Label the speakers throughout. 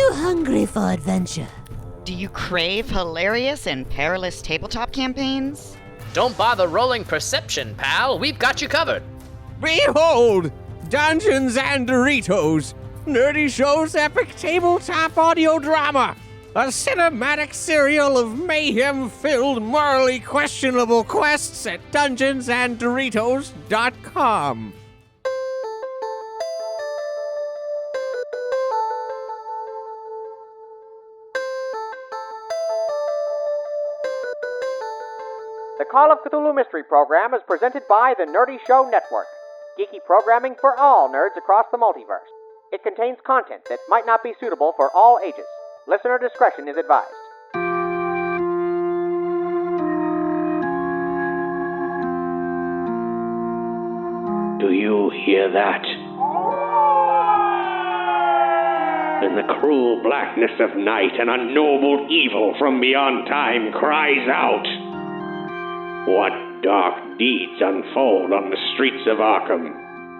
Speaker 1: you hungry for adventure?
Speaker 2: Do you crave hilarious and perilous tabletop campaigns?
Speaker 3: Don't bother rolling perception, pal. We've got you covered.
Speaker 4: Behold! Dungeons and Doritos! Nerdy Show's epic tabletop audio drama! A cinematic serial of mayhem-filled, morally questionable quests at dungeonsanddoritos.com.
Speaker 5: The Call of Cthulhu Mystery Program is presented by the Nerdy Show Network. Geeky programming for all nerds across the multiverse. It contains content that might not be suitable for all ages. Listener discretion is advised.
Speaker 6: Do you hear that? In the cruel blackness of night, an unknowable evil from beyond time cries out. What dark deeds unfold on the streets of Arkham,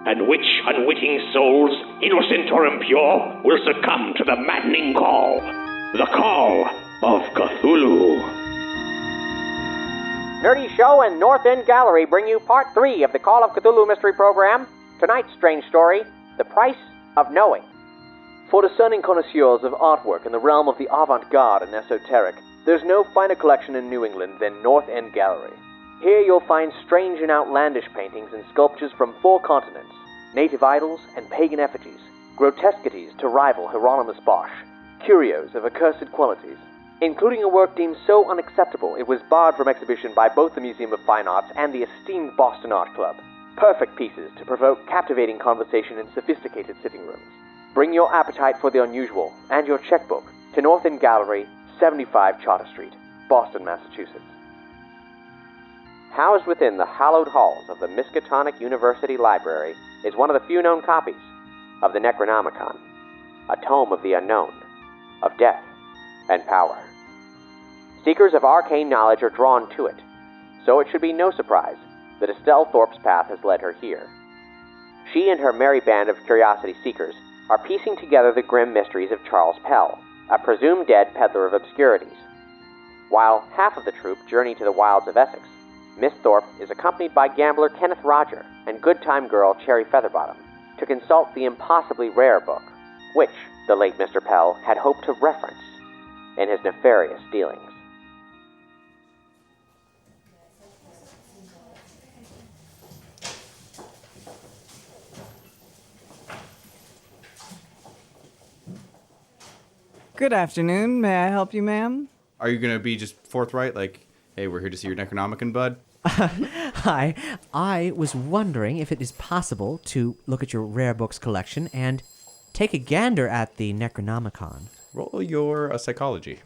Speaker 6: and which unwitting souls, innocent or impure, will succumb to the maddening call, the call of Cthulhu.
Speaker 5: Nerdy Show and North End Gallery bring you Part 3 of the Call of Cthulhu Mystery Program. Tonight's strange story, The Price of Knowing.
Speaker 7: For discerning connoisseurs of artwork in the realm of the avant-garde and esoteric, there's no finer collection in New England than North End Gallery. Here you'll find strange and outlandish paintings and sculptures from 4 continents, native idols and pagan effigies, grotesquities to rival Hieronymus Bosch, curios of accursed qualities, including a work deemed so unacceptable it was barred from exhibition by both the Museum of Fine Arts and the esteemed Boston Art Club. Perfect pieces to provoke captivating conversation in sophisticated sitting rooms. Bring your appetite for the unusual and your checkbook to North End Gallery, 75 Charter Street, Boston, Massachusetts. Housed within the hallowed halls of the Miskatonic University Library is one of the few known copies of the Necronomicon, a tome of the unknown, of death and power. Seekers of arcane knowledge are drawn to it, so it should be no surprise that Estelle Thorpe's path has led her here. She and her merry band of curiosity seekers are piecing together the grim mysteries of Charles Pell, a presumed dead peddler of obscurities. While half of the troupe journey to the wilds of Essex, Miss Thorpe is accompanied by gambler Kenneth Roger and good-time girl Cherry Featherbottom to consult the impossibly rare book, which the late Mr. Pell had hoped to reference in his nefarious dealings.
Speaker 8: Good afternoon. May I help you, ma'am?
Speaker 9: Are you going to be just forthright, like, hey, we're here to see your Necronomicon, bud?
Speaker 10: Hi. I was wondering if it is possible to look at your rare books collection and take a gander at the Necronomicon.
Speaker 9: Roll your psychology.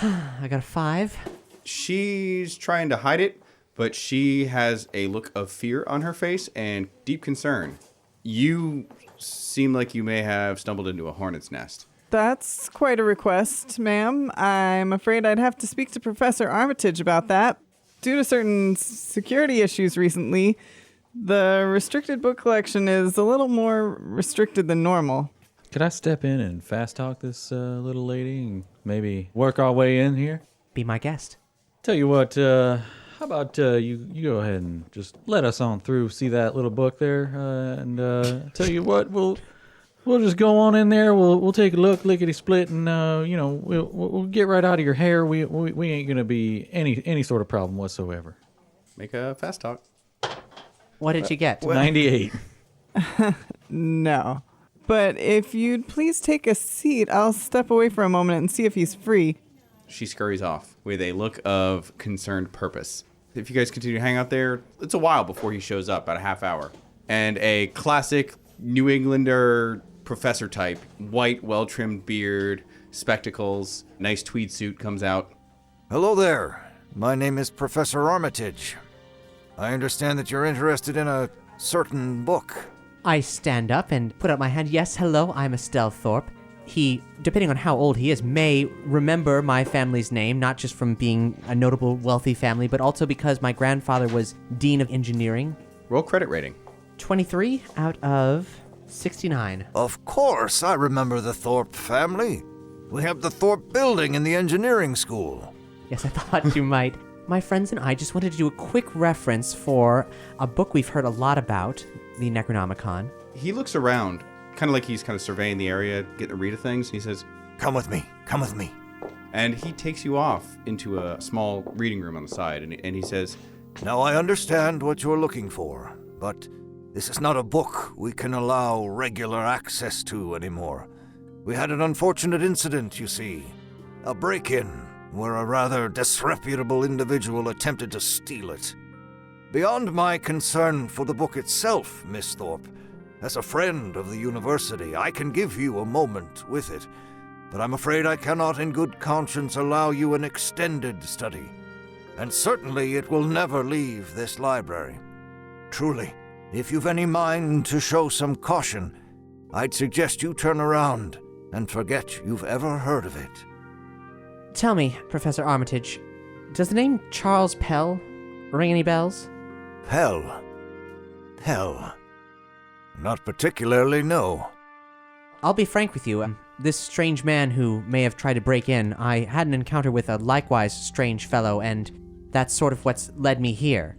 Speaker 10: I got a 5.
Speaker 9: She's trying to hide it, but she has a look of fear on her face and deep concern. You seem like you may have stumbled into a hornet's nest.
Speaker 8: That's quite a request, ma'am. I'm afraid I'd have to speak to Professor Armitage about that. Due to certain security issues recently, the restricted book collection is a little more restricted than normal.
Speaker 11: Could I step in and fast talk this little lady and maybe work our way in here?
Speaker 10: Be my guest.
Speaker 11: Tell you what, how about you go ahead and just let us on through, see that little book there, and tell you what, we'll just go on in there. We'll take a look, lickety split, and we'll get right out of your hair. We ain't gonna be any sort of problem whatsoever.
Speaker 9: Make a fast talk.
Speaker 10: What did you get?
Speaker 11: 98.
Speaker 8: No. But if you'd please take a seat, I'll step away for a moment and see if he's free.
Speaker 9: She scurries off with a look of concerned purpose. If you guys continue to hang out there, it's a while before he shows up, about a half hour. And a classic New Englander professor type, white, well-trimmed beard, spectacles, nice tweed suit comes out.
Speaker 12: Hello there. My name is Professor Armitage. I understand that you're interested in a certain book.
Speaker 10: I stand up and put out my hand. Yes, hello, I'm Estelle Thorpe. He, depending on how old he is, may remember my family's name, not just from being a notable wealthy family, but also because my grandfather was Dean of Engineering.
Speaker 9: Roll credit rating.
Speaker 10: 23 out of 69.
Speaker 12: Of course, I remember the Thorpe family. We have the Thorpe building in the engineering school.
Speaker 10: Yes, I thought you might. My friends and I just wanted to do a quick reference for a book we've heard a lot about, the Necronomicon.
Speaker 9: He looks around, kind of like he's kind of surveying the area, getting a read of things. He says,
Speaker 12: Come with me. Come with me.
Speaker 9: and he takes you off into a small reading room on the side, and he says,
Speaker 12: Now I understand what you're looking for, but this is not a book we can allow regular access to anymore. We had an unfortunate incident, you see. A break-in, where a rather disreputable individual attempted to steal it. Beyond my concern for the book itself, Miss Thorpe, as a friend of the university, I can give you a moment with it, but I'm afraid I cannot in good conscience allow you an extended study. And certainly it will never leave this library. Truly, if you've any mind to show some caution, I'd suggest you turn around and forget you've ever heard of it.
Speaker 10: Tell me, Professor Armitage, does the name Charles Pell ring any bells?
Speaker 12: Pell. Not particularly, no.
Speaker 10: I'll be frank with you. This strange man who may have tried to break in, I had an encounter with a likewise strange fellow, and that's sort of what's led me here.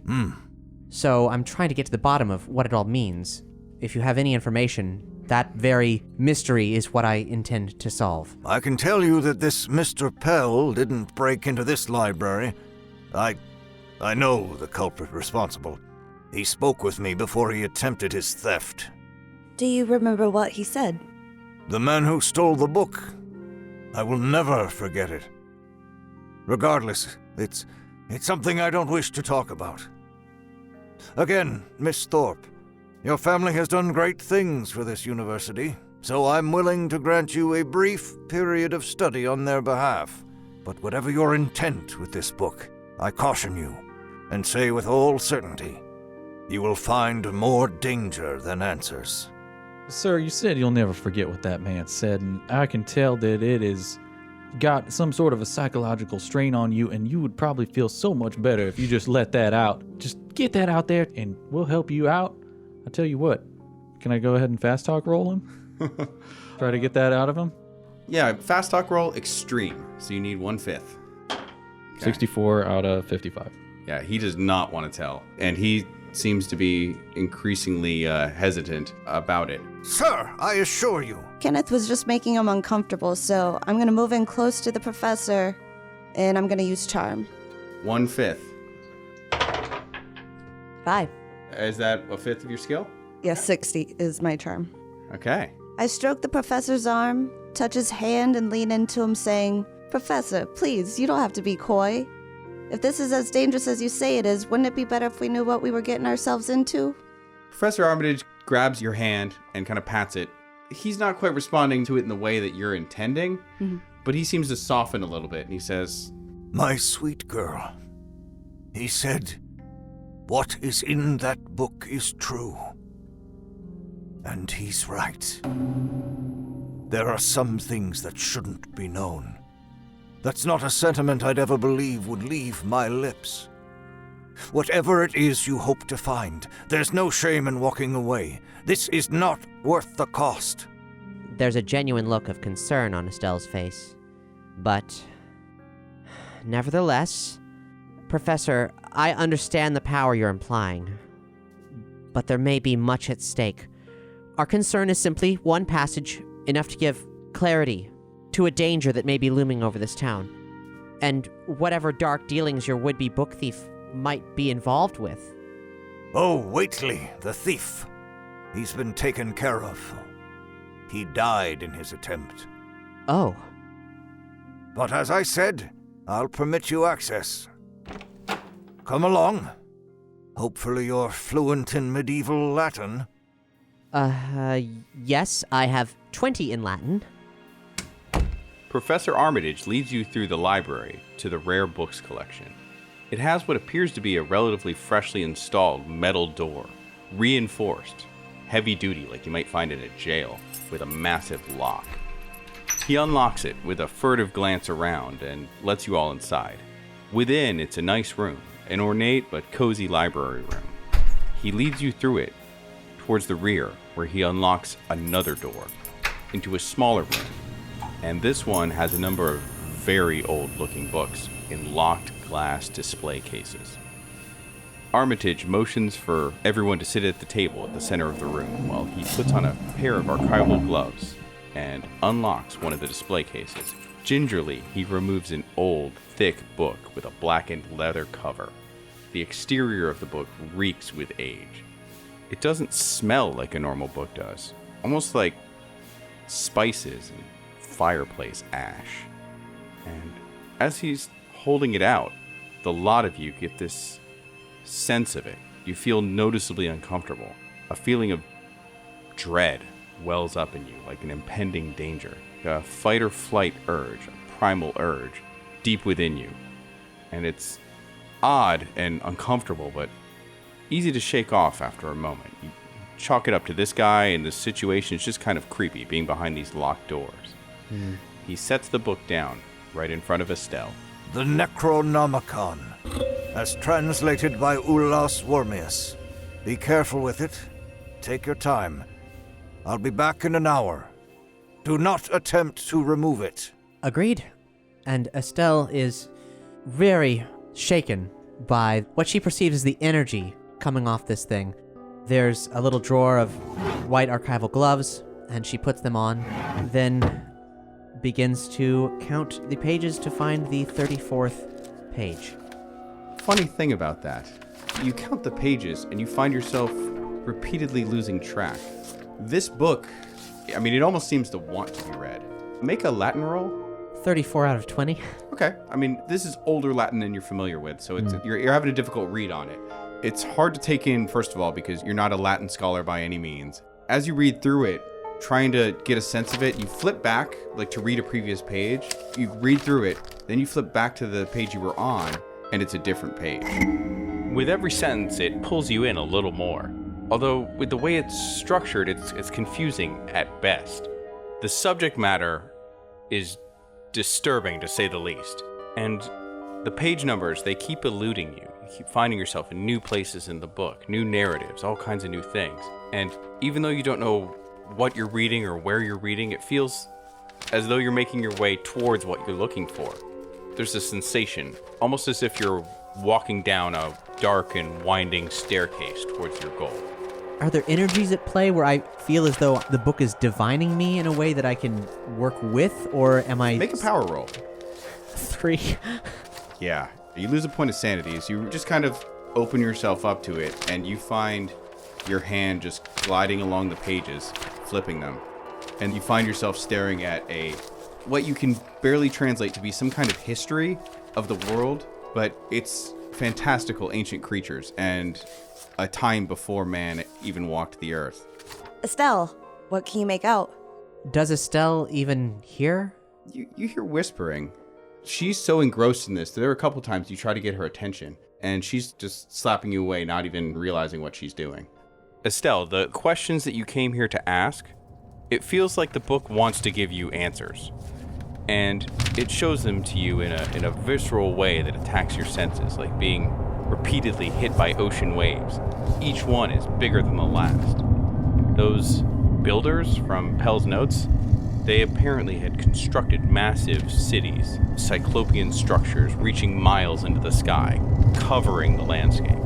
Speaker 10: So I'm trying to get to the bottom of what it all means. If you have any information, that very mystery is what I intend to solve.
Speaker 12: I can tell you that this Mr. Pell didn't break into this library. I know the culprit responsible. He spoke with me before he attempted his theft.
Speaker 1: Do you remember what he said?
Speaker 12: The man who stole the book. I will never forget it. Regardless, it's something I don't wish to talk about. Again, Miss Thorpe, your family has done great things for this university, so I'm willing to grant you a brief period of study on their behalf. But whatever your intent with this book, I caution you, and say with all certainty, you will find more danger than answers.
Speaker 11: Sir, you said you'll never forget what that man said, and I can tell that it has got some sort of a psychological strain on you, and you would probably feel so much better if you just let that out. Just get that out there, and we'll help you out. I'll tell you what, can I go ahead and fast talk roll him? Try to get that out of him?
Speaker 9: Yeah, fast talk roll extreme, so you need 1/5. Okay.
Speaker 11: 64 out of 55.
Speaker 9: Yeah, he does not want to tell, and he seems to be increasingly hesitant about it.
Speaker 12: Sir, I assure you.
Speaker 1: Kenneth was just making him uncomfortable, so I'm going to move in close to the professor, and I'm going to use charm.
Speaker 9: 1/5.
Speaker 1: 5.
Speaker 9: Is that 1/5 of your skill?
Speaker 1: Yes, 60 is my charm.
Speaker 9: Okay.
Speaker 1: I stroke the professor's arm, touch his hand, and lean into him saying, Professor, please, you don't have to be coy. If this is as dangerous as you say it is, wouldn't it be better if we knew what we were getting ourselves into?
Speaker 9: Professor Armitage grabs your hand and kind of pats it. He's not quite responding to it in the way that you're intending, but he seems to soften a little bit, and he says,
Speaker 12: My sweet girl, he said, what is in that book is true. And he's right. There are some things that shouldn't be known. That's not a sentiment I'd ever believe would leave my lips. Whatever it is you hope to find, there's no shame in walking away. This is not worth the cost.
Speaker 10: There's a genuine look of concern on Estelle's face. But nevertheless, Professor, I understand the power you're implying. But there may be much at stake. Our concern is simply one passage, enough to give clarity to a danger that may be looming over this town. And whatever dark dealings your would-be book thief might be involved with.
Speaker 12: Oh, Waitley, the thief. He's been taken care of. He died in his attempt.
Speaker 10: Oh.
Speaker 12: But as I said, I'll permit you access. Come along. Hopefully you're fluent in medieval Latin.
Speaker 10: Yes, I have 20 in Latin.
Speaker 9: Professor Armitage leads you through the library to the rare books collection. It has what appears to be a relatively freshly installed metal door, reinforced, heavy duty like you might find in a jail, with a massive lock. He unlocks it with a furtive glance around and lets you all inside. Within, it's a nice room, an ornate but cozy library room. He leads you through it towards the rear, where he unlocks another door into a smaller room, And this one has a number of very old-looking books in locked glass display cases. Armitage motions for everyone to sit at the table at the center of the room while he puts on a pair of archival gloves and unlocks one of the display cases. Gingerly, he removes an old, thick book with a blackened leather cover. The exterior of the book reeks with age. It doesn't smell like a normal book does, almost like spices and fireplace ash. And as he's holding it out, the lot of you get this sense of it. You feel noticeably uncomfortable. A feeling of dread wells up in you like an impending danger. A fight or flight urge, a primal urge, deep within you. And it's odd and uncomfortable, but easy to shake off after a moment. You chalk it up to this guy, and the situation is just kind of creepy, being behind these locked doors. He sets the book down right in front of Estelle.
Speaker 12: The Necronomicon, as translated by Ulas Wormius. Be careful with it. Take your time. I'll be back in an hour. Do not attempt to remove it.
Speaker 10: Agreed. And Estelle is very shaken by what she perceives as the energy coming off this thing. There's a little drawer of white archival gloves, and she puts them on, then begins to count the pages to find the 34th page.
Speaker 9: Funny thing about that, you count the pages and you find yourself repeatedly losing track. This book, I mean, it almost seems to want to be read. Make a Latin roll.
Speaker 10: 34 out of 20.
Speaker 9: Okay, I mean, this is older Latin than you're familiar with, so it's, you're having a difficult read on it. It's hard to take in, first of all, because you're not a Latin scholar by any means. As you read through it, trying to get a sense of it, you flip back, like to read a previous page. You read through it, then you flip back to the page you were on, and it's a different page. With every sentence, it pulls you in a little more. Although, with the way it's structured, it's confusing at best. The subject matter is disturbing, to say the least. And the page numbers, they keep eluding you. You keep finding yourself in new places in the book, new narratives, all kinds of new things. And even though you don't know what you're reading or where you're reading, it feels as though you're making your way towards what you're looking for. There's a sensation, almost as if you're walking down a dark and winding staircase towards your goal.
Speaker 10: Are there energies at play where I feel as though the book is divining me in a way that I can work with, or am I...
Speaker 9: Make a power roll.
Speaker 10: 3.
Speaker 9: Yeah, you lose a point of sanity as you just kind of open yourself up to it, and you find your hand just gliding along the pages, flipping them, and you find yourself staring at what you can barely translate to be some kind of history of the world, but it's fantastical ancient creatures and a time before man even walked the earth.
Speaker 1: Estelle, what can you make out?
Speaker 10: Does Estelle even hear?
Speaker 9: You hear whispering. She's so engrossed in this that there are a couple times you try to get her attention, and she's just slapping you away, not even realizing what she's doing. Estelle, the questions that you came here to ask, it feels like the book wants to give you answers. And it shows them to you in a visceral way that attacks your senses, like being repeatedly hit by ocean waves. Each one is bigger than the last. Those builders from Pell's notes, they apparently had constructed massive cities, cyclopean structures reaching miles into the sky, covering the landscape.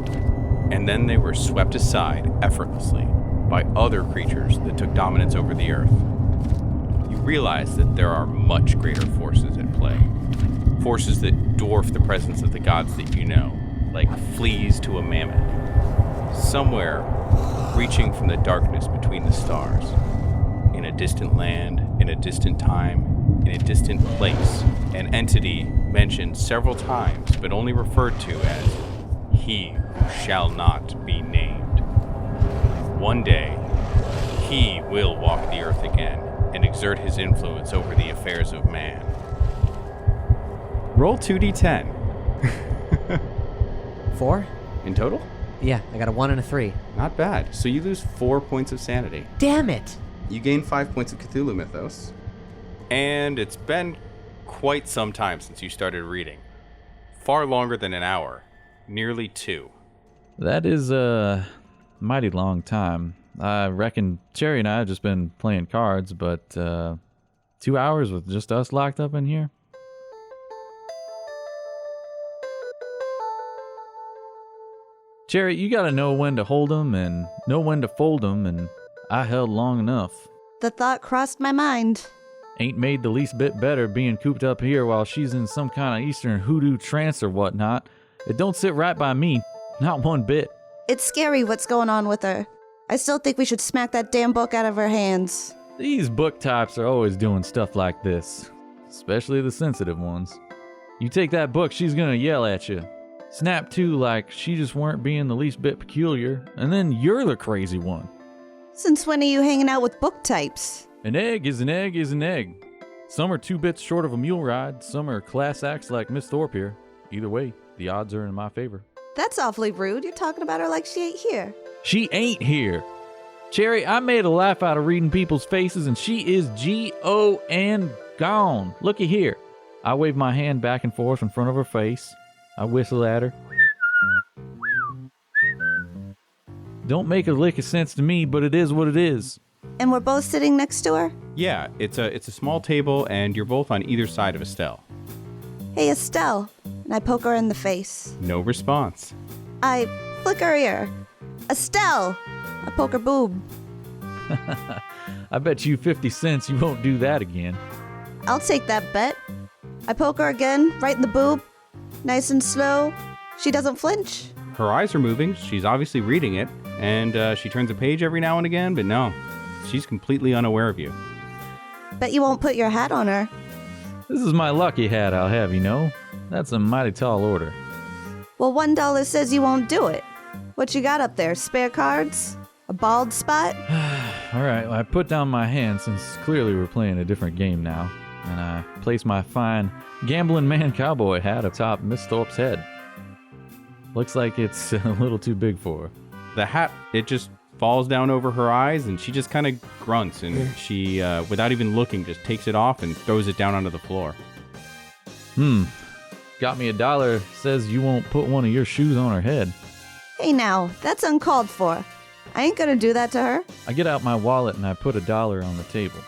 Speaker 9: And then they were swept aside effortlessly by other creatures that took dominance over the earth. You realize that there are much greater forces at play. Forces that dwarf the presence of the gods that you know, like fleas to a mammoth. Somewhere, reaching from the darkness between the stars, in a distant land, in a distant time, in a distant place, an entity mentioned several times, but only referred to as he who shall not be named. One day, he will walk the earth again and exert his influence over the affairs of man. Roll 2d10.
Speaker 10: 4?
Speaker 9: In total?
Speaker 10: Yeah, I got a 1 and a 3.
Speaker 9: Not bad. So you lose 4 points of sanity.
Speaker 10: Damn it!
Speaker 9: You gain 5 points of Cthulhu Mythos. And it's been quite some time since you started reading. Far longer than an hour. Nearly 2.
Speaker 11: That is a mighty long time. I reckon Cherry and I have just been playing cards, but 2 2 hours with just us locked up in here? Cherry, you gotta know when to hold 'em and know when to fold 'em, and I held long enough.
Speaker 1: The thought crossed my mind.
Speaker 11: Ain't made the least bit better being cooped up here while she's in some kind of Eastern hoodoo trance or whatnot. It don't sit right by me, not one bit.
Speaker 1: It's scary what's going on with her. I still think we should smack that damn book out of her hands.
Speaker 11: These book types are always doing stuff like this, especially the sensitive ones. You take that book, she's gonna yell at you. Snap to like she just weren't being the least bit peculiar, and then you're the crazy one.
Speaker 1: Since when are you hanging out with book types?
Speaker 11: An egg is an egg is an egg. Some are 2 bits short of a mule ride, some are class acts like Miss Thorpe here. Either way, the odds are in my favor.
Speaker 1: That's awfully rude. You're talking about her like she ain't here.
Speaker 11: She ain't here. Cherry, I made a laugh out of reading people's faces, and she is G-O-N gone. Looky here. I wave my hand back and forth in front of her face. I whistle at her. Don't make a lick of sense to me, but it is what it is.
Speaker 1: And we're both sitting next to her?
Speaker 9: Yeah, it's a small table, and you're both on either side of Estelle.
Speaker 1: Hey, Estelle. And I poke her in the face.
Speaker 9: No response.
Speaker 1: I flick her ear. Estelle! I poke her boob.
Speaker 11: I bet you 50 cents you won't do that again.
Speaker 1: I'll take that bet. I poke her again, right in the boob. Nice and slow. She doesn't flinch.
Speaker 9: Her eyes are moving. She's obviously reading it, and she turns a page every now and again, but no, she's completely unaware of you.
Speaker 1: Bet you won't put your hat on her.
Speaker 11: This is my lucky hat, I'll have you know. That's a mighty tall order.
Speaker 1: Well, $1 says you won't do it. What you got up there? Spare cards? A bald spot?
Speaker 11: All right, well, I put down my hand since clearly we're playing a different game now, and I place my fine gambling man cowboy hat atop Miss Thorpe's head. Looks like it's a little too big for her.
Speaker 9: The hat, it just falls down over her eyes, and she just kind of grunts, and she, without even looking, just takes it off and throws it down onto the floor.
Speaker 11: Got me $1, says you won't put one of your shoes on her head.
Speaker 1: Hey now, that's uncalled for. I ain't gonna do that to her.
Speaker 11: I get out my wallet and I put $1 on the table.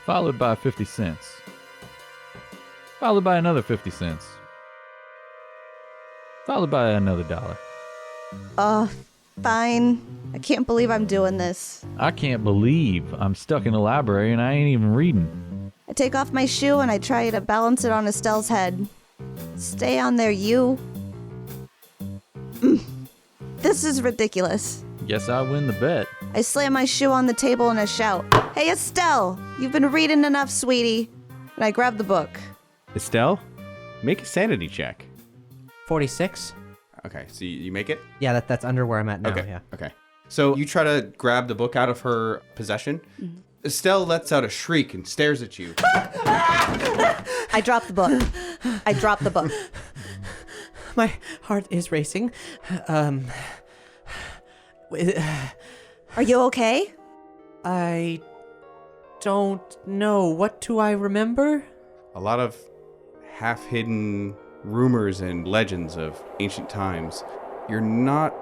Speaker 11: Followed by 50 cents. Followed by another 50 cents. Followed by another $1.
Speaker 1: Fine. I can't believe I'm doing this.
Speaker 11: I can't believe I'm stuck in a library and I ain't even reading.
Speaker 1: I take off my shoe and I try to balance it on Estelle's head. Stay on there, you. This is ridiculous.
Speaker 11: Guess I win the bet.
Speaker 1: I slam my shoe on the table and I shout, "Hey, Estelle! You've been reading enough, sweetie." And I grab the book.
Speaker 9: Estelle, make a sanity check.
Speaker 10: 46?
Speaker 9: Okay, so you make it?
Speaker 10: Yeah, that's under where I'm at now,
Speaker 9: Okay,
Speaker 10: yeah.
Speaker 9: okay. So you try to grab the book out of her possession. Mm-hmm. Estelle lets out a shriek and stares at you.
Speaker 1: I drop the book. I drop the book.
Speaker 10: My heart is racing.
Speaker 1: Are you okay?
Speaker 10: I don't know. What do I remember?
Speaker 9: A lot of half-hidden rumors and legends of ancient times. You're not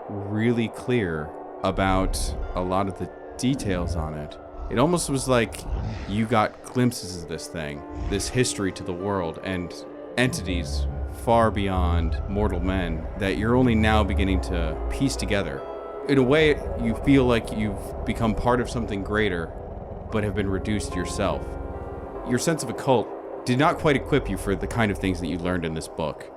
Speaker 9: really clear about a lot of the details on it. It almost was like you got glimpses of this thing, this history to the world, and entities far beyond mortal men that you're only now beginning to piece together. In a way, you feel like you've become part of something greater, but have been reduced yourself. Your sense of occult did not quite equip you for the kind of things that you learned in this book.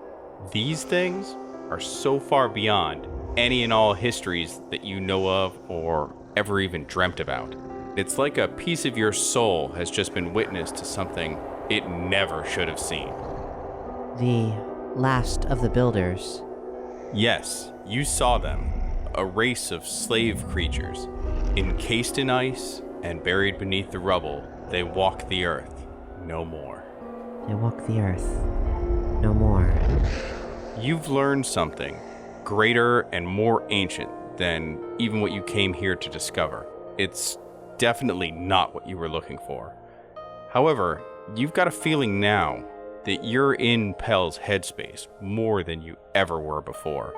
Speaker 9: These things are so far beyond any and all histories that you know of or ever even dreamt about. It's like a piece of your soul has just been witness to something it never should have seen.
Speaker 10: The last of the builders.
Speaker 9: Yes, you saw them. A race of slave creatures. Encased in ice and buried beneath the rubble, they walk the earth no more.
Speaker 10: They walk the earth no more.
Speaker 9: You've learned something greater and more ancient than even what you came here to discover. It's definitely not what you were looking for. However, you've got a feeling now that you're in Pell's headspace more than you ever were before.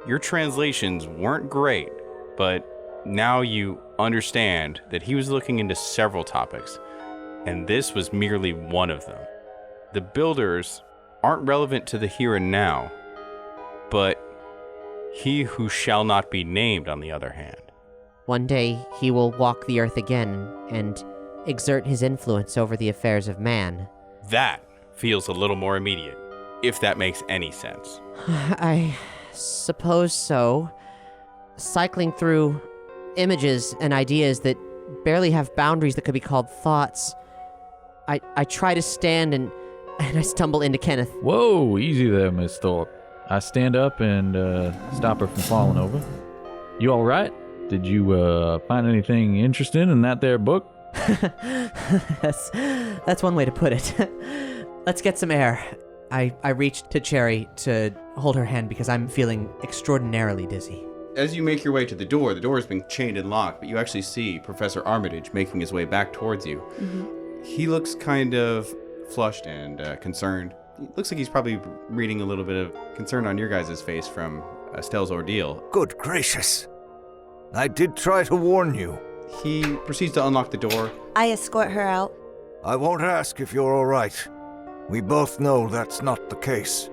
Speaker 9: Your translations weren't great, but now you understand that he was looking into several topics
Speaker 13: and this was merely one of them. The builders aren't relevant to the here and now, but he who shall not be named, on the other hand.
Speaker 10: One day he will walk the earth again and exert his influence over the affairs of man.
Speaker 13: That feels a little more immediate, if that makes any sense.
Speaker 10: I suppose so. Cycling through images and ideas that barely have boundaries that could be called thoughts. I try to stand and I stumble into Kenneth.
Speaker 11: Whoa, easy there, Miss Thorpe. I stand up and stop her from falling over. You all right? Did you find anything interesting in that there book?
Speaker 10: That's one way to put it. Let's get some air. I reach to Cherry to hold her hand because I'm feeling extraordinarily dizzy.
Speaker 9: As you make your way to the door has been chained and locked, but you actually see Professor Armitage making his way back towards you. Mm-hmm. He looks kind of flushed and concerned. It looks like he's probably reading a little bit of concern on your guys' face from Estelle's ordeal.
Speaker 12: Good gracious. I did try to warn you.
Speaker 9: He proceeds to unlock the door.
Speaker 1: I escort her out.
Speaker 12: I won't ask if you're all right. We both know that's not the case.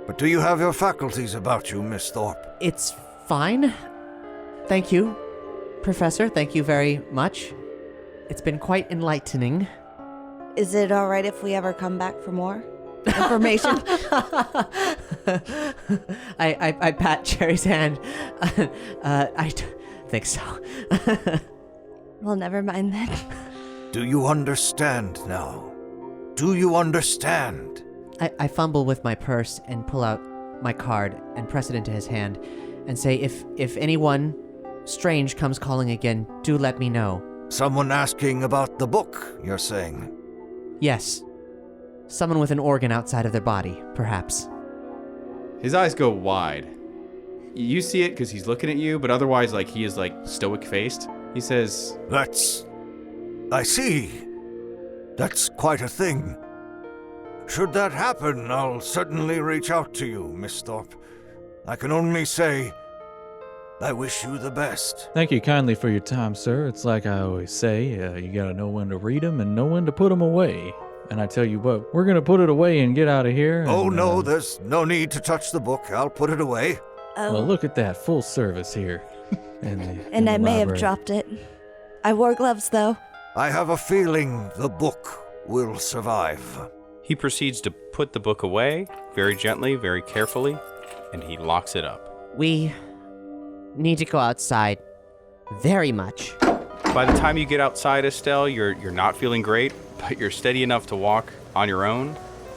Speaker 12: But do you have your faculties about you, Miss Thorpe?
Speaker 10: It's fine. Thank you, Professor. Thank you very much. It's been quite enlightening.
Speaker 1: Is it all right if we ever come back for more information?
Speaker 10: I pat Cherry's hand. I think so.
Speaker 1: Well, never mind then.
Speaker 12: Do you understand now? Do you understand?
Speaker 10: I fumble with my purse and pull out my card and press it into his hand and say, if anyone strange comes calling again, do let me know.
Speaker 12: Someone asking about the book, you're saying?
Speaker 10: Yes. Someone with an organ outside of their body, perhaps.
Speaker 9: His eyes go wide. You see it because he's looking at you, but otherwise, he is, stoic-faced. He says,
Speaker 12: I see. That's quite a thing. Should that happen, I'll certainly reach out to you, Miss Thorpe. I can only say, I wish you the best.
Speaker 11: Thank you kindly for your time, sir. It's like I always say, you gotta know when to read them and know when to put them away. And I tell you what, we're gonna put it away and get out of here.
Speaker 12: Oh, no, there's no need to touch the book. I'll put it away.
Speaker 1: Oh.
Speaker 11: Well, look at that, full service here.
Speaker 1: And I may have dropped it. I wore gloves, though.
Speaker 12: I have a feeling the book will survive.
Speaker 13: He proceeds to put the book away, very gently, very carefully, and he locks it up.
Speaker 10: We need to go outside very much.
Speaker 13: By the time you get outside, Estelle, you're not feeling great, but you're steady enough to walk on your own.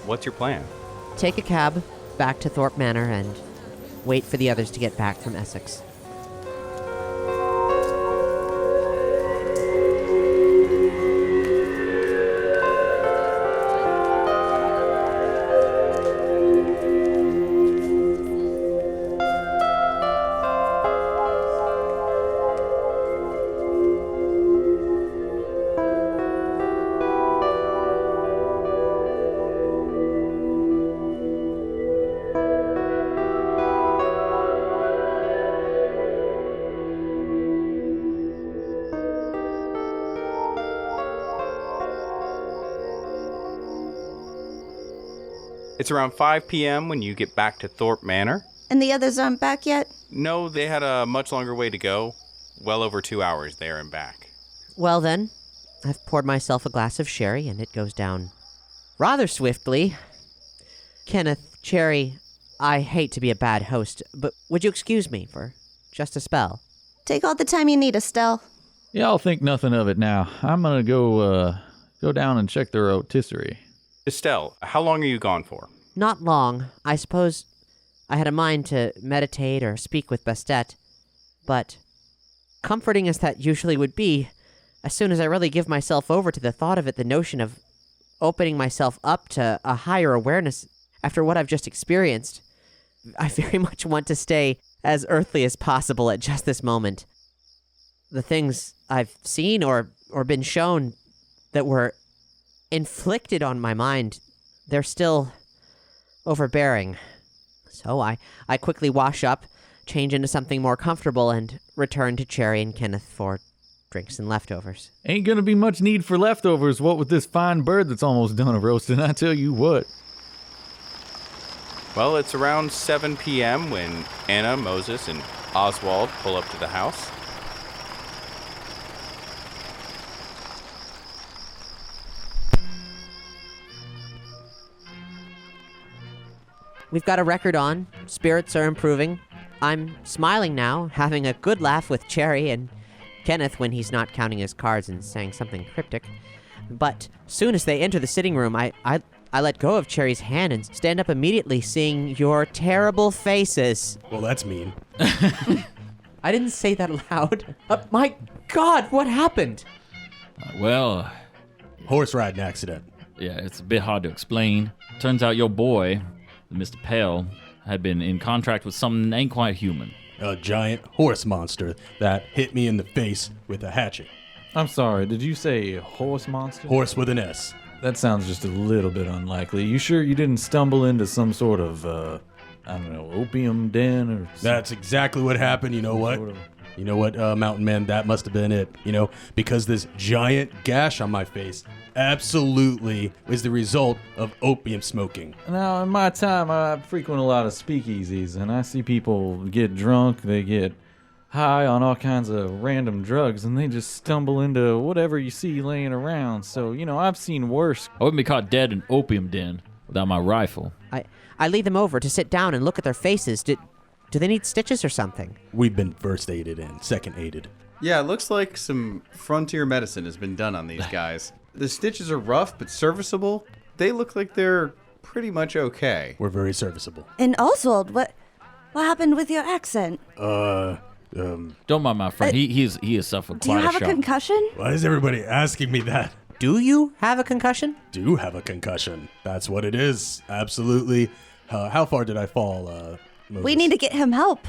Speaker 13: What's your plan?
Speaker 10: Take a cab back to Thorpe Manor and wait for the others to get back from Essex.
Speaker 13: It's around 5 p.m. when you get back to Thorpe Manor.
Speaker 1: And the others aren't back yet?
Speaker 13: No, they had a much longer way to go. Well over 2 hours there and back.
Speaker 10: Well then, I've poured myself a glass of sherry and it goes down rather swiftly. Kenneth, Cherry, I hate to be a bad host, but would you excuse me for just a spell?
Speaker 1: Take all the time you need, Estelle.
Speaker 11: Yeah, I'll think nothing of it now. I'm gonna go down and check their rotisserie.
Speaker 13: Estelle, how long are you gone for?
Speaker 10: Not long. I suppose I had a mind to meditate or speak with Bastet, but comforting as that usually would be, as soon as I really give myself over to the thought of it, the notion of opening myself up to a higher awareness after what I've just experienced, I very much want to stay as earthly as possible at just this moment. The things I've seen or been shown that were inflicted on my mind, they're still overbearing. So I quickly wash up, change into something more comfortable, and return to Cherry and Kenneth for drinks and leftovers.
Speaker 11: Ain't gonna be much need for leftovers, what with this fine bird that's almost done of roasting, I tell you what.
Speaker 13: Well, it's around 7 p.m. when Anna, Moses, and Oswald pull up to the house.
Speaker 10: We've got a record on. Spirits are improving. I'm smiling now, having a good laugh with Cherry and Kenneth when he's not counting his cards and saying something cryptic. But soon as they enter the sitting room, I let go of Cherry's hand and stand up immediately, seeing your terrible faces.
Speaker 14: Well, that's mean.
Speaker 10: I didn't say that aloud. My God, what happened?
Speaker 14: Horse riding accident.
Speaker 11: Yeah, it's a bit hard to explain. Turns out your boy, Mr. Pell, had been in contract with something that ain't quite human.
Speaker 14: A giant horse monster that hit me in the face with a hatchet.
Speaker 11: I'm sorry, did you say horse monster?
Speaker 14: Horse with an S.
Speaker 11: That sounds just a little bit unlikely. You sure you didn't stumble into some sort of, opium den or something?
Speaker 14: That's exactly what happened. You know what? You know what, Mountain Man? That must have been it. Because this giant gash on my face absolutely is the result of opium smoking.
Speaker 11: Now, in my time, I frequent a lot of speakeasies, and I see people get drunk, they get high on all kinds of random drugs, and they just stumble into whatever you see laying around. So, I've seen worse. I wouldn't be caught dead in an opium den without my rifle.
Speaker 10: I lead them over to sit down and look at their faces. Do they need stitches or something?
Speaker 14: We've been first aided and second aided.
Speaker 9: Yeah, it looks like some frontier medicine has been done on these guys. The stitches are rough but serviceable. They look like they're pretty much okay.
Speaker 14: We're very serviceable.
Speaker 1: And Oswald, what happened with your accent?
Speaker 11: Don't mind my friend. He has suffered
Speaker 1: Do you
Speaker 11: quite a
Speaker 1: have
Speaker 11: shock.
Speaker 1: a concussion?
Speaker 14: Why is everybody asking me that?
Speaker 10: Do you have a concussion?
Speaker 14: Do have a concussion. That's what it is. Absolutely. How far did I fall, Moses?
Speaker 1: We need to get him help.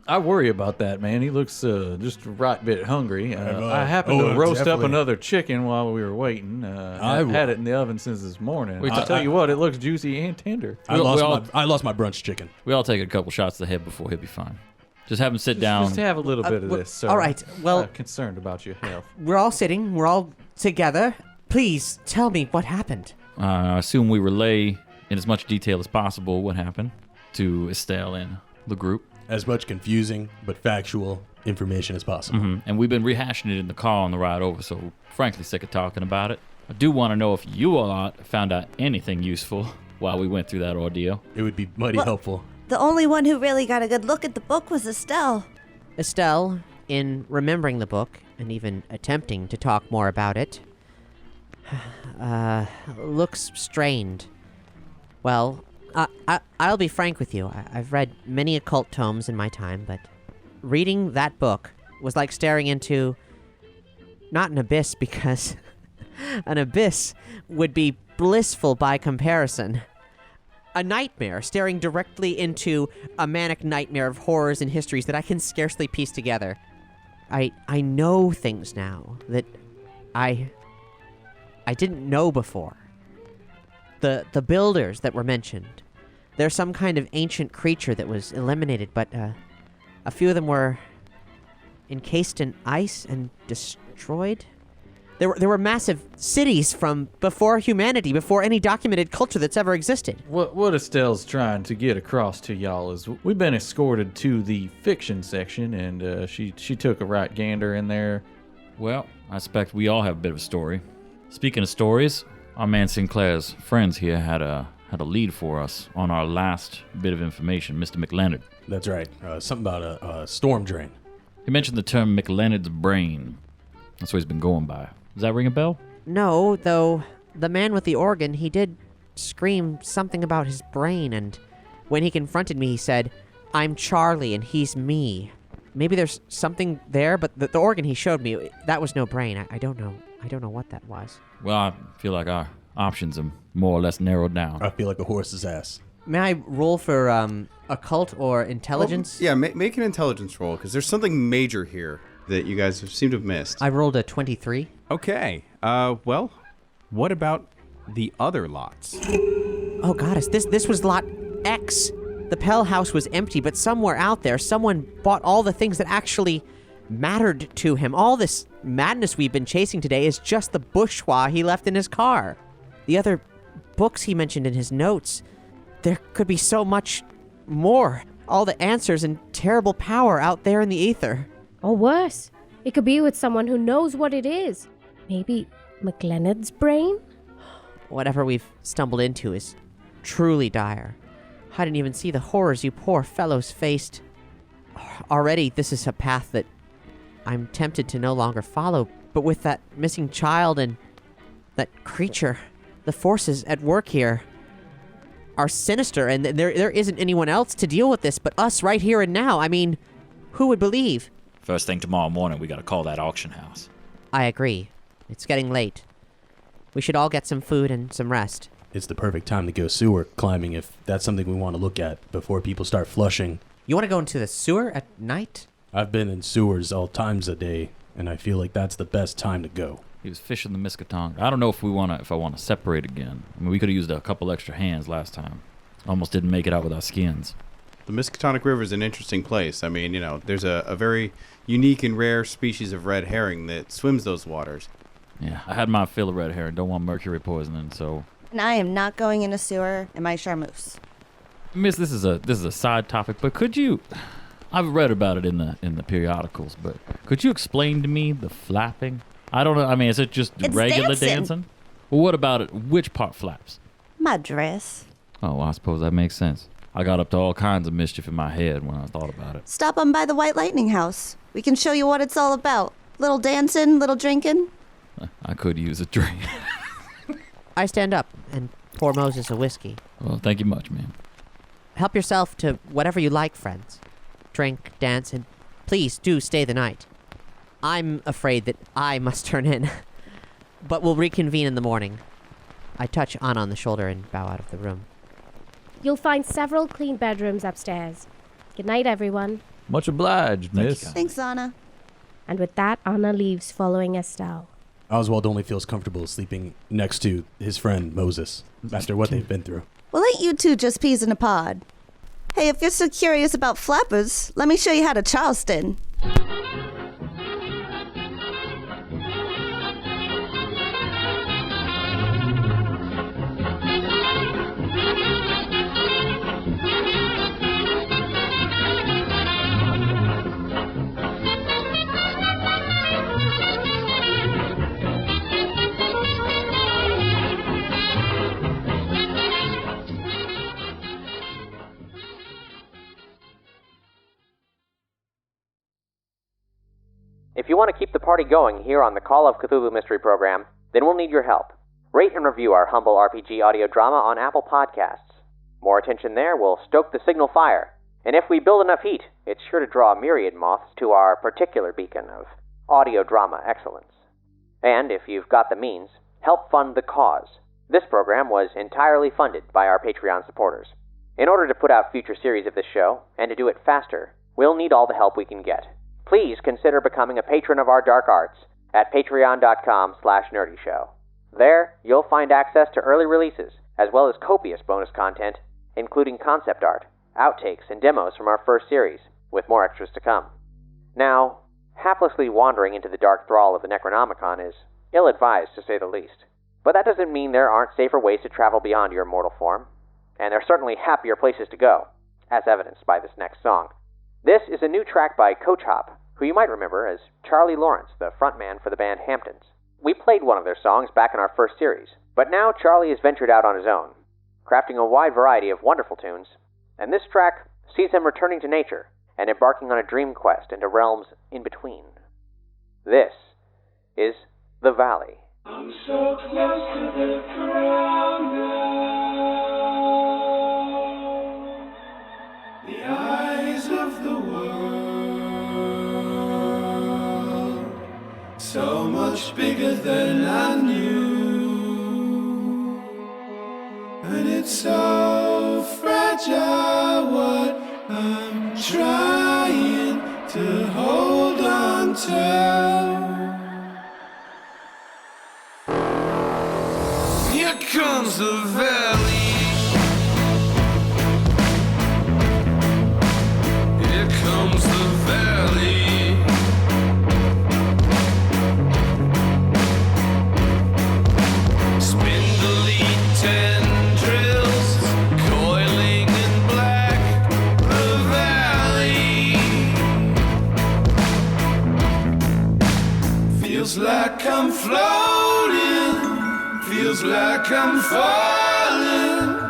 Speaker 11: I worry about that, man. He looks just a right bit hungry. I happened to
Speaker 14: I've
Speaker 11: roast up
Speaker 14: definitely-
Speaker 11: another chicken while we were waiting. I've had it in the oven since this morning. I tell you what, it looks juicy and tender.
Speaker 14: I lost my brunch chicken.
Speaker 11: We all take a couple shots to the head before he'll be fine. Just have him sit down. Just have a little bit of this, sir.
Speaker 10: All right, well...
Speaker 11: concerned about your health.
Speaker 10: We're all sitting. We're all together. Please, tell me what happened.
Speaker 11: I assume we relay in as much detail as possible what happened to Estelle and the group.
Speaker 14: As much confusing but factual information as possible.
Speaker 11: Mm-hmm. And we've been rehashing it in the car on the ride over, so frankly sick of talking about it. I do want to know if you all lot found out anything useful while we went through that ordeal.
Speaker 14: It would be mighty helpful.
Speaker 1: The only one who really got a good look at the book was Estelle.
Speaker 10: Estelle, in remembering the book and even attempting to talk more about it, looks strained. Well, I'll be frank with you. I've read many occult tomes in my time, but reading that book was like staring into not an abyss, because an abyss would be blissful by comparison. A nightmare, staring directly into a manic nightmare of horrors and histories that I can scarcely piece together. I know things now that I didn't know before. The builders that were mentioned, they're some kind of ancient creature that was eliminated, but a few of them were encased in ice and destroyed. There were massive cities from before humanity, before any documented culture that's ever existed.
Speaker 11: What Estelle's trying to get across to y'all is we've been escorted to the fiction section, and she took a right gander in there. Well, I expect we all have a bit of a story. Speaking of stories, our man Sinclair's friends here had a lead for us on our last bit of information, Mr. McLeonard.
Speaker 14: That's right. Something about a storm drain.
Speaker 11: He mentioned the term McLeonard's brain. That's what he's been going by. Does that ring a bell?
Speaker 10: No, though the man with the organ, he did scream something about his brain, and when he confronted me, he said, "I'm Charlie and he's me." Maybe there's something there, but the organ he showed me, that was no brain. I don't know. I don't know what that was.
Speaker 11: Well, I feel like our options are more or less narrowed down.
Speaker 14: I feel like a horse's ass.
Speaker 10: May I roll for occult or intelligence?
Speaker 9: Yeah, make an intelligence roll, because there's something major here that you guys seem to have missed.
Speaker 10: I rolled a 23.
Speaker 13: Okay. Well, what about the other lots?
Speaker 10: Oh, goddess, this was lot X. The Pell house was empty, but somewhere out there, someone bought all the things that actually mattered to him. All this madness we've been chasing today is just the bourgeois he left in his car. The other books he mentioned in his notes, there could be so much more. All the answers and terrible power out there in the ether.
Speaker 15: Or worse, it could be with someone who knows what it is. Maybe McLennan's brain?
Speaker 10: Whatever we've stumbled into is truly dire. I didn't even see the horrors you poor fellows faced. Already, this is a path that I'm tempted to no longer follow, but with that missing child and that creature, the forces at work here are sinister, and there isn't anyone else to deal with this but us right here and now. I mean, who would believe?
Speaker 16: First thing tomorrow morning, we gotta call that auction house.
Speaker 10: I agree. It's getting late. We should all get some food and some rest.
Speaker 14: It's the perfect time to go sewer climbing if that's something we want to look at before people start flushing.
Speaker 10: You want to go into the sewer at night?
Speaker 14: I've been in sewers all times a day, and I feel like that's the best time to go.
Speaker 11: He was fishing the Miskatonic. I don't know if I want to separate again. I mean, we could have used a couple extra hands last time. Almost didn't make it out with our skins.
Speaker 9: The Miskatonic River is an interesting place. I mean, there's a very unique and rare species of red herring that swims those waters.
Speaker 11: Yeah, I had my fill of red herring. Don't want mercury poisoning, so...
Speaker 1: And I am not going in a sewer in my charmeuse.
Speaker 11: Miss, this is a side topic, but could you... I've read about it in the periodicals, but could you explain to me the flapping? I don't know. I mean, is it just
Speaker 1: It's
Speaker 11: regular
Speaker 1: dancing.
Speaker 11: dancing? Well, what about it? Which part flaps?
Speaker 1: My dress.
Speaker 11: Oh, well, I suppose that makes sense. I got up to all kinds of mischief in my head when I thought about it.
Speaker 1: Stop on by the White Lightning House. We can show you what it's all about. Little dancing, little drinking.
Speaker 11: I could use a drink.
Speaker 10: I stand up and pour Moses a whiskey.
Speaker 11: Well, thank you much, man.
Speaker 10: Help yourself to whatever you like, friends. Drink, dance, and please do stay the night. I'm afraid that I must turn in, but we'll reconvene in the morning. I touch Anna on the shoulder and bow out of the room.
Speaker 15: You'll find several clean bedrooms upstairs. Good night, everyone.
Speaker 11: Much obliged, miss.
Speaker 1: Thanks, Anna.
Speaker 15: And with that, Anna leaves following Estelle.
Speaker 14: Oswald only feels comfortable sleeping next to his friend Moses after what they've been through.
Speaker 1: Well, ain't you two just peas in a pod? Hey, if you're so curious about flappers, let me show you how to Charleston.
Speaker 7: If you want to keep the party going here on the Call of Cthulhu Mystery Program, then we'll need your help. Rate and review our humble RPG audio drama on Apple Podcasts. More attention there will stoke the signal fire, and if we build enough heat, it's sure to draw myriad moths to our particular beacon of audio drama excellence. And if you've got the means, help fund the cause. This program was entirely funded by our Patreon supporters. In order to put out future series of this show, and to do it faster, we'll need all the help we can get. Please consider becoming a patron of our dark arts at patreon.com/nerdyshow. There, you'll find access to early releases, as well as copious bonus content, including concept art, outtakes, and demos from our first series, with more extras to come. Now, haplessly wandering into the dark thrall of the Necronomicon is ill-advised, to say the least. But that doesn't mean there aren't safer ways to travel beyond your mortal form, and there are certainly happier places to go, as evidenced by this next song. This is a new track by Coach Hop, who you might remember as Charlie Lawrence, the frontman for the band Hamptons. We played one of their songs back in our first series, but now Charlie has ventured out on his own, crafting a wide variety of wonderful tunes, and this track sees him returning to nature and embarking on a dream quest into realms in between. This is the Valle.
Speaker 17: I'm so close to the ground now. The eyes of the world, so much bigger than I knew, and it's so fragile what I'm trying to hold on to. Here comes the valley. Here comes the valley. feels like I'm falling.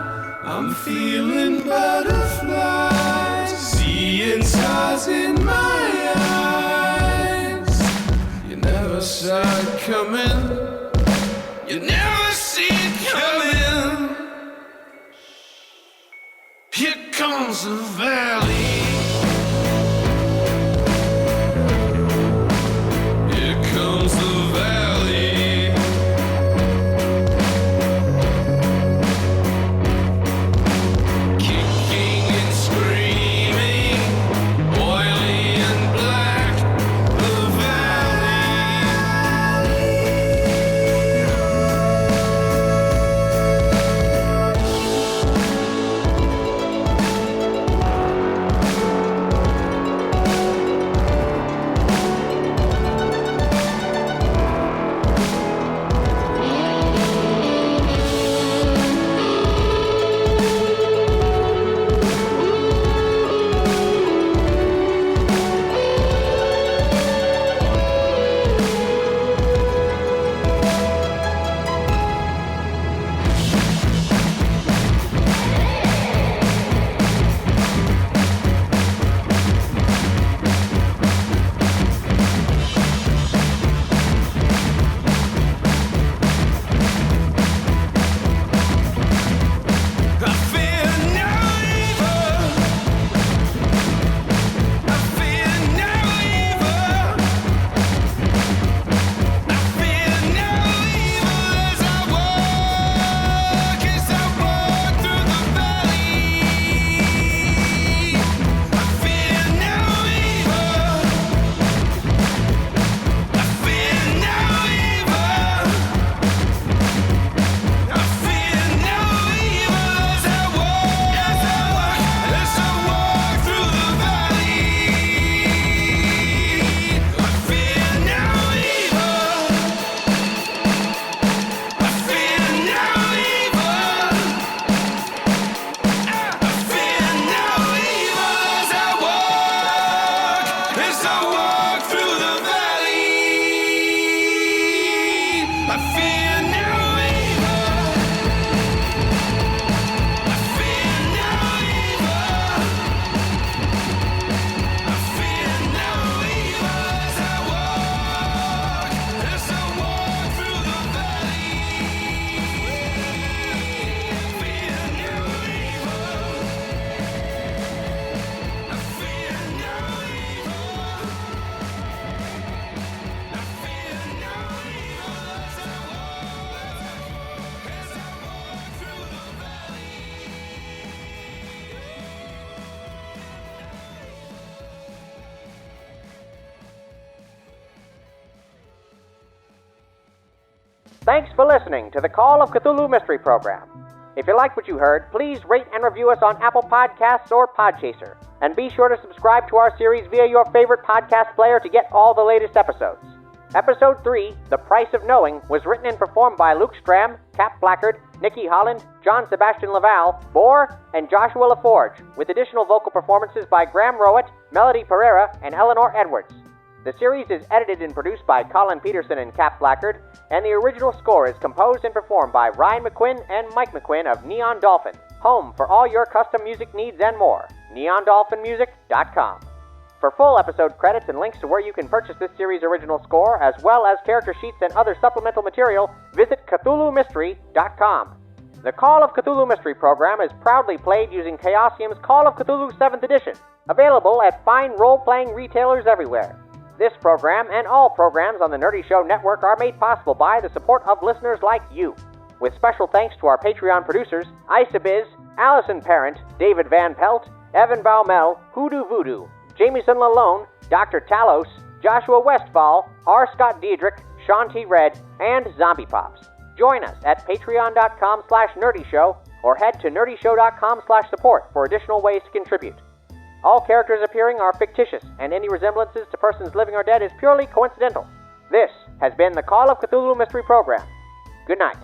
Speaker 17: I'm feeling butterflies, seeing stars in my eyes. You never saw it coming. You never see it coming. Here comes the valley. Here comes the valley. Kicking and screaming, oily and black. The
Speaker 5: Thanks for listening to the Call of Cthulhu Mystery Program. If you liked what you heard, please rate and review us on Apple Podcasts or Podchaser. And be sure to subscribe to our series via your favorite podcast player to get all the latest episodes. Episode 3, The Price of Knowing, was written and performed by Luke Stram, Cap Blackard, Nicky Holland, John Sebastian Laval, Boar, and Joshua LaForge, with additional vocal performances by Graham Rowett, Melody Pereira, and Eleanor Edwards. The series is edited and produced by Colin Peterson and Cap Blackard, and the original score is composed and performed by Ryan McQuinn and Mike McQuinn of Neon Dolphin, home for all your custom music needs and more. NeonDolphinMusic.com. For full episode credits and links to where you can purchase this series' original score, as well as character sheets and other supplemental material, visit CthulhuMystery.com. The Call of Cthulhu Mystery Program is proudly played using Chaosium's Call of Cthulhu 7th Edition, available at fine role-playing retailers everywhere. This program and all programs on the Nerdy Show Network are made possible by the support of listeners like you. With special thanks to our Patreon producers, Isabiz, Allison Parent, David Van Pelt, Evan Baumel, Hoodoo Voodoo, Jamieson Lalone, Dr. Talos, Joshua Westfall, R. Scott Diedrich, Sean T. Red, and Zombie Pops. Join us at patreon.com/nerdyshow or head to nerdyshow.com/support for additional ways to contribute. All characters appearing are fictitious, and any resemblances to persons living or dead is purely coincidental. This has been the Call of Cthulhu Mystery Program. Good night.